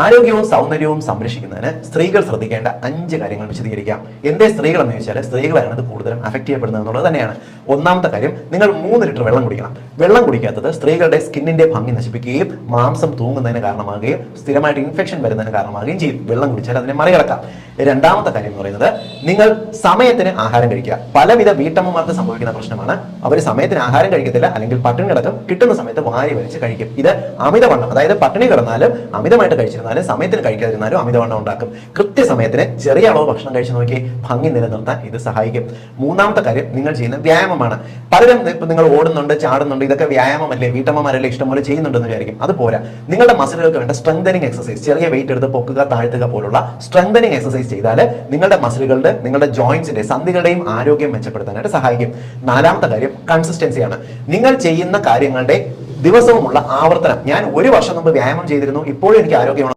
ആരോഗ്യവും സൗന്ദര്യവും സംരക്ഷിക്കുന്നതിന് സ്ത്രീകൾ ശ്രദ്ധിക്കേണ്ട 5 കാര്യങ്ങൾ വിശദീകരിക്കാം. എന്തേ സ്ത്രീകൾ എന്ന് ചോദിച്ചാൽ സ്ത്രീകളാണ് ഇത് കൂടുതലും അഫക്ട് ചെയ്യപ്പെടുന്നത് എന്നുള്ളത് തന്നെയാണ്. ഒന്നാമത്തെ കാര്യം, നിങ്ങൾ 3 ലിറ്റർ വെള്ളം കുടിക്കണം. വെള്ളം കുടിക്കാത്തത് സ്ത്രീകളുടെ സ്കിന്നിന്റെ ഭംഗി നശിപ്പിക്കുകയും മാംസം തൂങ്ങുന്നതിന് കാരണമാകുകയും സ്ഥിരമായിട്ട് ഇൻഫെക്ഷൻ വരുന്നതിന് കാരണമാകുകയും ചെയ്യും. വെള്ളം കുടിച്ചാൽ അതിനെ മറികടക്കാം. രണ്ടാമത്തെ കാര്യം എന്ന് പറയുന്നത്, നിങ്ങൾ സമയത്തിന് ആഹാരം കഴിക്കുക. പലവിധ വീട്ടമ്മമാർക്ക് സംഭവിക്കുന്ന പ്രശ്നമാണ്. അവർ സമയത്തിന് ആഹാരം കഴിക്കത്തില്ല, അല്ലെങ്കിൽ പട്ടിണി കിടക്കും, കിട്ടുന്ന സമയത്ത് വാരി വലിച്ച് കഴിക്കും. ഇത് അമിതവണ്ണം, അതായത് പട്ടിണി കിടന്നാലും അമിതമായിട്ട് കഴിച്ചിരുന്നാലും സമയത്തിന് കഴിക്കാതിരുന്നാലും അമിതവണ്ണം ഉണ്ടാക്കും. കൃത്യസമയത്തിന് ചെറിയ അളവ് ഭക്ഷണം കഴിച്ചു നോക്കി ഭംഗി നിലനിർത്താൻ ഇത് സഹായിക്കും. മൂന്നാമത്തെ കാര്യം, നിങ്ങൾ ചെയ്യുന്ന വ്യായാമമാണ്. പലരും ഇപ്പൊ നിങ്ങൾ ഓടുന്നുണ്ട്, ചാടുന്നുണ്ട്, ഇതൊക്കെ വ്യായാമമല്ലേ, വീട്ടമ്മമാരല്ലേ ഇഷ്ടംപോലെ ചെയ്യുന്നുണ്ടെന്ന് വിചാരിക്കും. അതുപോലെ നിങ്ങളുടെ മസിലുകൾക്ക് വേണ്ട സ്ട്രെങ്തനിങ് എക്സസൈസ്, ചെറിയ വെയിറ്റ് എടുത്ത് പൊക്കുക, താഴ്ത്തുക പോലുള്ള സ്ട്രെങ്തനിങ് എക്സസൈസ് ചെയ്താൽ നിങ്ങളുടെ മസിലുകളുടെ, നിങ്ങളുടെ ജോയിന്റ്സിന്റെ, സന്ധികളുടെയും ആരോഗ്യം മെച്ചപ്പെടുത്താനായിട്ട് സഹായിക്കും. നാലാമത്തെ കാര്യം കൺസിസ്റ്റൻസിയാണ്. നിങ്ങൾ ചെയ്യുന്ന കാര്യങ്ങളുടെ ദിവസവുമുള്ള ആവർത്തനം. ഞാൻ 1 വർഷം മുമ്പ് വ്യായാമം ചെയ്തിരുന്നു, ഇപ്പോഴും എനിക്ക് ആരോഗ്യമാണ്